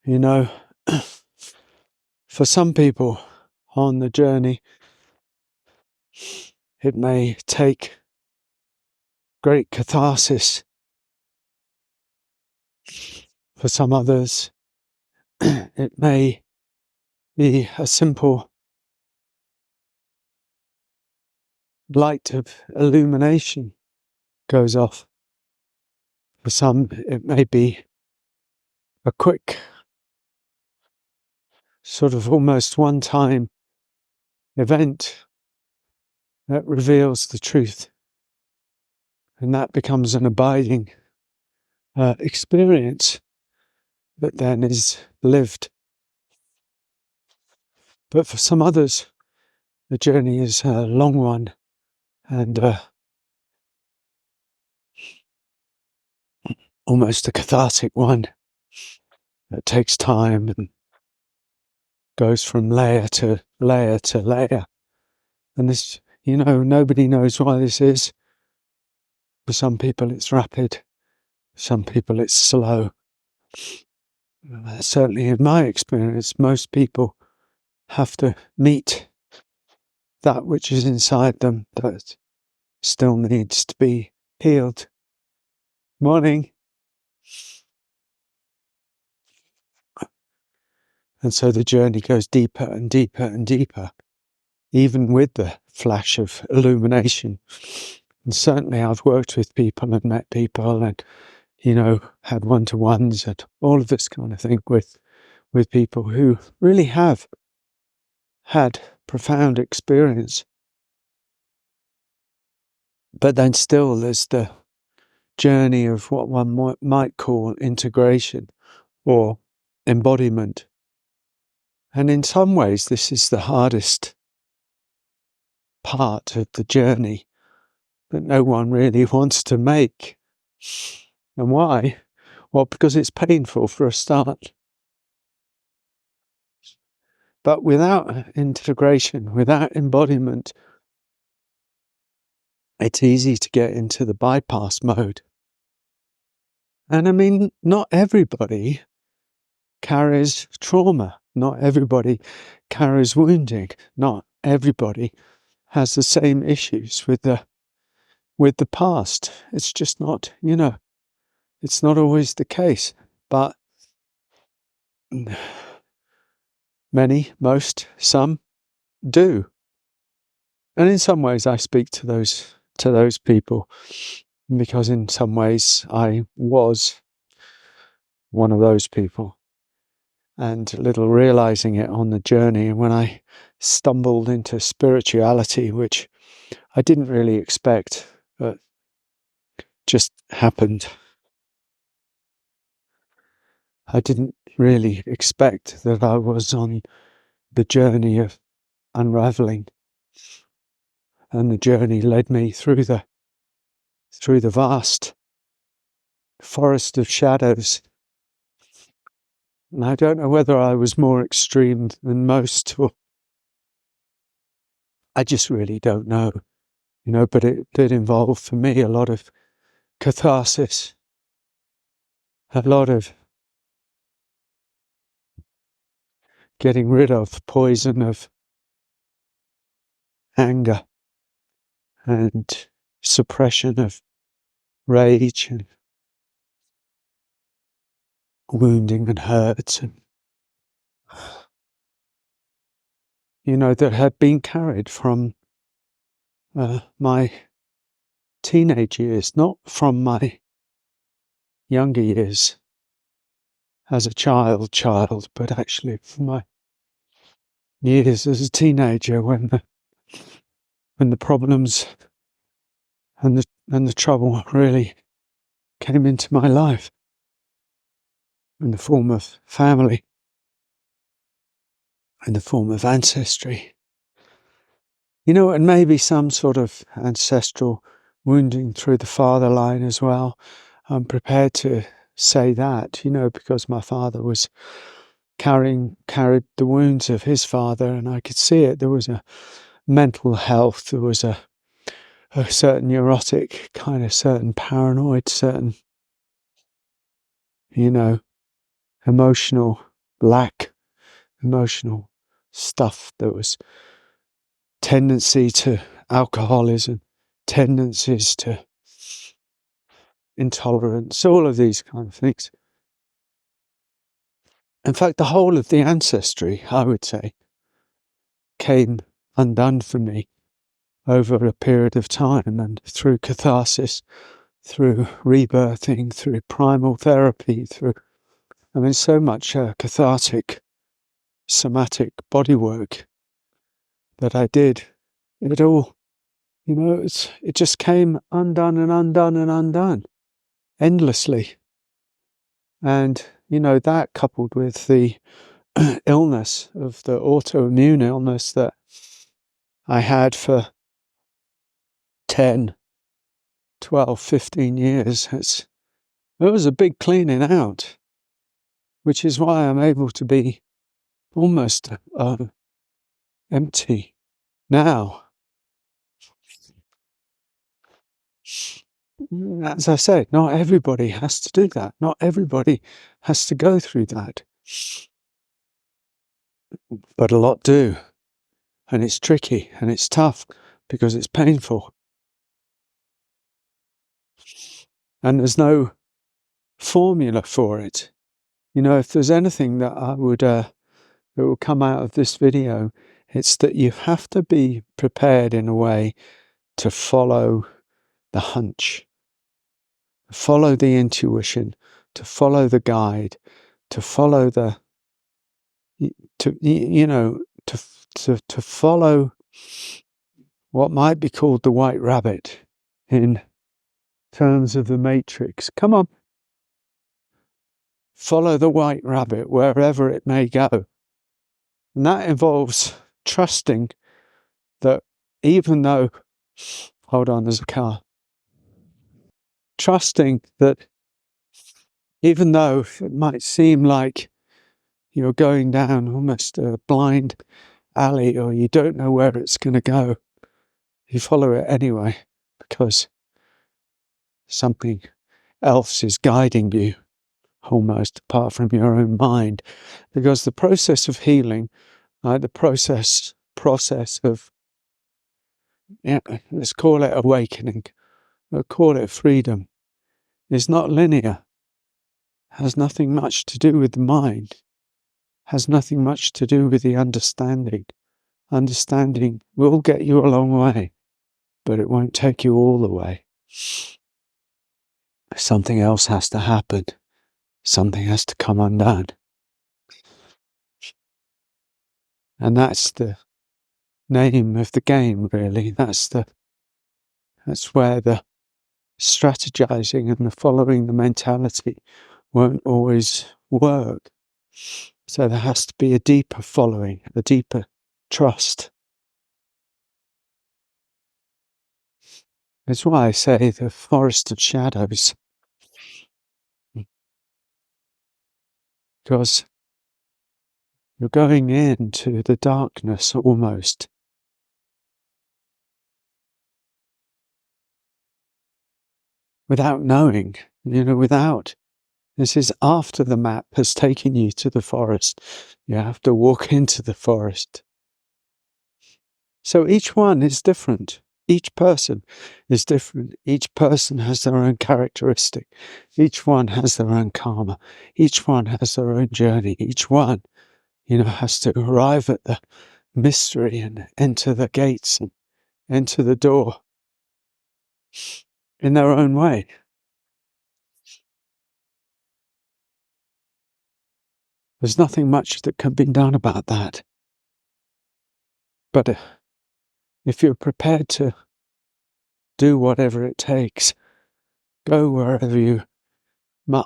You know, for some people on the journey, it may take great catharsis. For some others, it may be a simple light of illumination goes off. For some, it may be a quick, sort of almost one-time event that reveals the truth. And that becomes an abiding experience that then is lived. But for some others, the journey is a long one and almost a cathartic one that takes time and goes from layer to layer to layer. And this, nobody knows why this is. For some people it's rapid, for some people it's slow. Certainly in my experience, most people have to meet that which is inside them that still needs to be healed. Morning. And so the journey goes deeper and deeper and deeper, even with the flash of illumination. And certainly I've worked with people and met people and, had one-to-ones and all of this kind of thing with people who really have had profound experience. But then still there's the journey of what one might call integration or embodiment. And in some ways this is the hardest part of the journey that no one really wants to make. And why? Well, because it's painful for a start. But without integration, without embodiment, it's easy to get into the bypass mode. And I mean, not everybody carries trauma. Not everybody carries wounding. Not everybody has the same issues with the past. It's just not, it's not always the case. But most, some do. And in some ways I speak to those people because in some ways I was one of those people. And little realizing it on the journey, and when I stumbled into spirituality, which I didn't really expect, but just happened. I didn't really expect that I was on the journey of unraveling, and the journey led me through the vast forest of shadows. And I don't know whether I was more extreme than most, or I just really don't know, but it did involve for me a lot of catharsis, a lot of getting rid of the poison of anger and suppression of rage and wounding and hurts, and that had been carried from my teenage years, not from my younger years as a child, but actually from my years as a teenager when the problems and the trouble really came into my life in the form of family, in the form of ancestry. And maybe some sort of ancestral wounding through the father line as well. I'm prepared to say that, because my father was carried the wounds of his father, and I could see it. There was a mental health, there was a certain neurotic, kind of certain paranoid, certain, emotional lack, emotional stuff. There was tendency to alcoholism, tendencies to intolerance, all of these kind of things. In fact, the whole of the ancestry, I would say, came undone for me over a period of time, and through catharsis, through rebirthing, through primal therapy, so much cathartic, somatic bodywork that I did. It all, it just came undone and undone and undone, endlessly. And, that coupled with the illness of the autoimmune illness that I had for 10, 12, 15 years, it was a big cleaning out, which is why I'm able to be almost empty now. As I said, not everybody has to do that. Not everybody has to go through that. But a lot do. And it's tricky and it's tough because it's painful. And there's no formula for it. If there's anything that that will come out of this video, it's that you have to be prepared in a way to follow the hunch, follow the intuition, to follow the guide, to follow to follow what might be called the white rabbit in terms of the matrix. Come on. Follow the white rabbit wherever it may go. And that involves trusting that even though, hold on, there's a car. Trusting that even though it might seem like you're going down almost a blind alley or you don't know where it's going to go, you follow it anyway because something else is guiding you, almost apart from your own mind. Because the process of healing, the process of, let's call it awakening, or call it freedom, is not linear, has nothing much to do with the mind, has nothing much to do with the understanding. Understanding will get you a long way, but it won't take you all the way. Something else has to happen. Something has to come undone. And that's the name of the game, really. That's where the strategizing and the following the mentality won't always work. So there has to be a deeper following, a deeper trust. That's why I say the forest of shadows. Because you're going into the darkness almost. Without knowing, this is after the map has taken you to the forest. You have to walk into the forest. So each one is different. Each person is different. Each person has their own characteristic. Each one has their own karma. Each one has their own journey. Each one, has to arrive at the mystery and enter the gates and enter the door in their own way. There's nothing much that can be done about that. But if you're prepared to do whatever it takes, go wherever you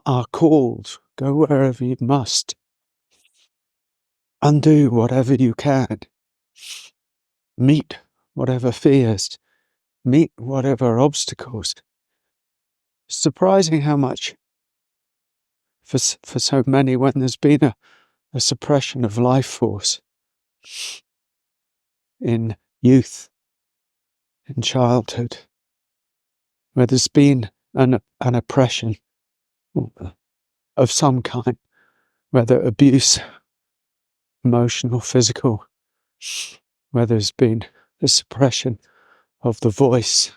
are called, go wherever you must, undo whatever you can, meet whatever fears, meet whatever obstacles. Surprising how much for so many, when there's been a suppression of life force in youth, in childhood, where there's been an oppression of some kind, whether abuse emotional, physical, where there's been a suppression of the voice.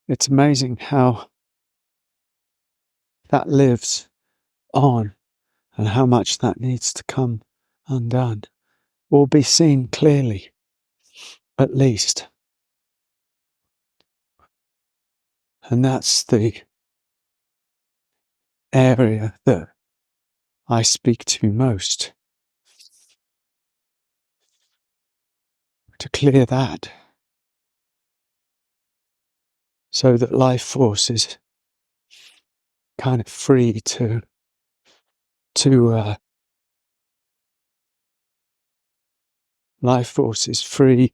It's amazing how that lives on and how much that needs to come undone or be seen clearly, at least. And that's the area that I speak to most, to clear that, so that life force is kind of free to life force is free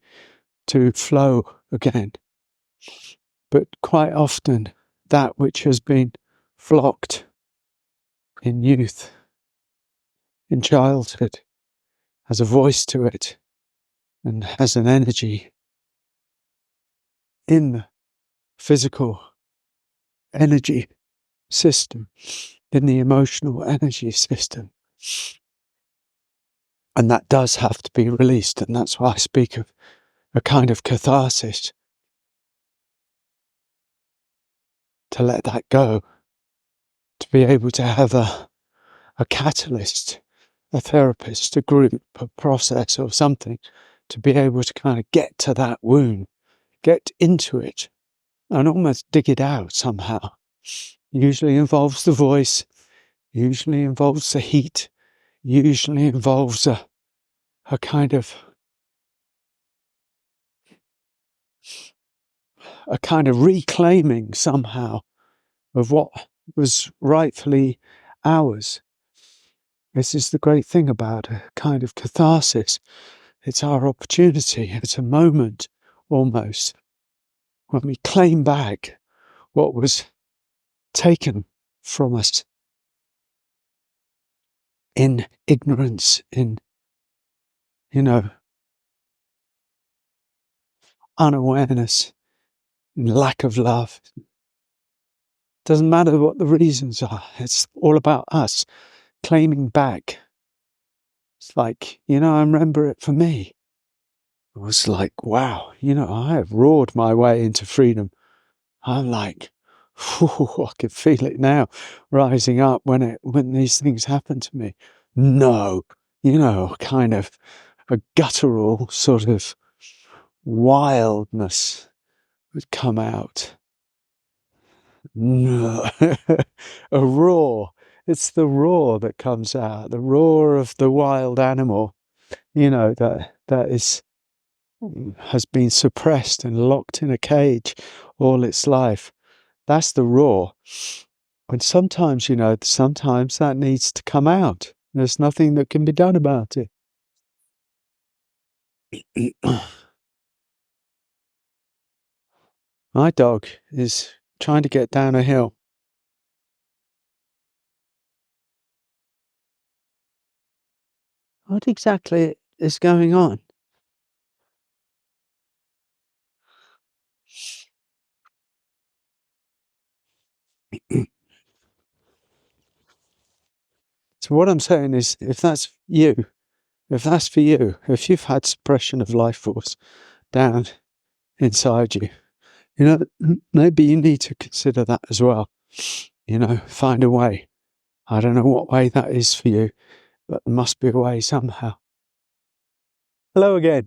to flow again. But quite often, that which has been flocked in youth, in childhood, has a voice to it and has an energy in the physical energy system, in the emotional energy system. And that does have to be released, and that's why I speak of a kind of catharsis, to let that go, to be able to have a catalyst, a therapist, a group, a process or something, to be able to kind of get to that wound, get into it, and almost dig it out somehow. Usually involves the voice, usually involves the heat, usually involves a kind of reclaiming somehow of what was rightfully ours. This is the great thing about a kind of catharsis. It's our opportunity. It's a moment, almost, when we claim back what was taken from us in ignorance, in, unawareness, in lack of love. Doesn't matter what the reasons are. It's all about us claiming back. It's like, I remember it for me. It was like, wow, I have roared my way into freedom. I'm like, I can feel it now rising up when these things happen to me. No, kind of a guttural sort of wildness would come out. No, a roar. It's the roar that comes out, the roar of the wild animal, that has been suppressed and locked in a cage all its life. That's the roar. And sometimes, sometimes that needs to come out. There's nothing that can be done about it. My dog is trying to get down a hill. What exactly is going on? So what I'm saying is, if that's for you, if you've had suppression of life force down inside you, maybe you need to consider that as well. Find a way. I don't know what way that is for you, but there must be a way somehow. Hello again.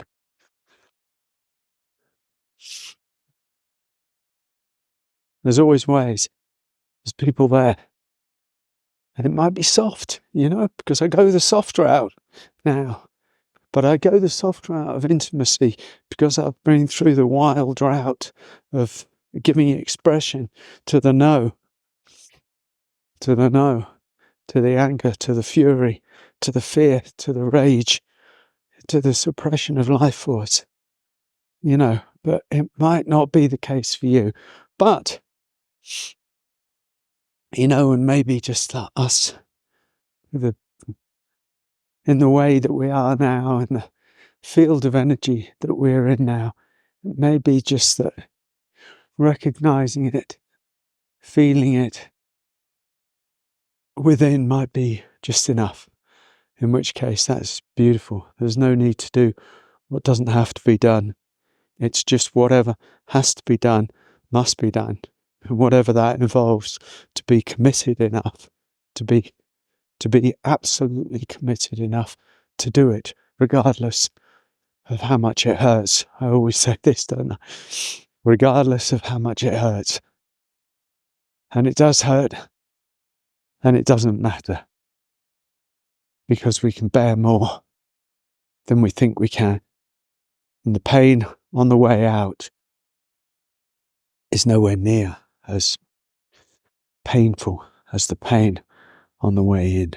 There's always ways. There's people there. And it might be soft, because I go the soft route now. But I go the soft route of intimacy because I've been through the wild route of giving expression to the no, to the anger, to the fury, to the fear, to the rage, to the suppression of life force. But it might not be the case for you. But, and maybe just us, in the way that we are now, in the field of energy that we're in now, it may be just that recognizing it, feeling it, within might be just enough, in which case that's beautiful. There's no need to do what doesn't have to be done. It's just whatever has to be done must be done, and whatever that involves, to be committed enough, to be absolutely committed enough to do it, regardless of how much it hurts. I always say this, don't I? Regardless of how much it hurts. And it does hurt, and it doesn't matter, because we can bear more than we think we can. And the pain on the way out is nowhere near as painful as the pain on the way in.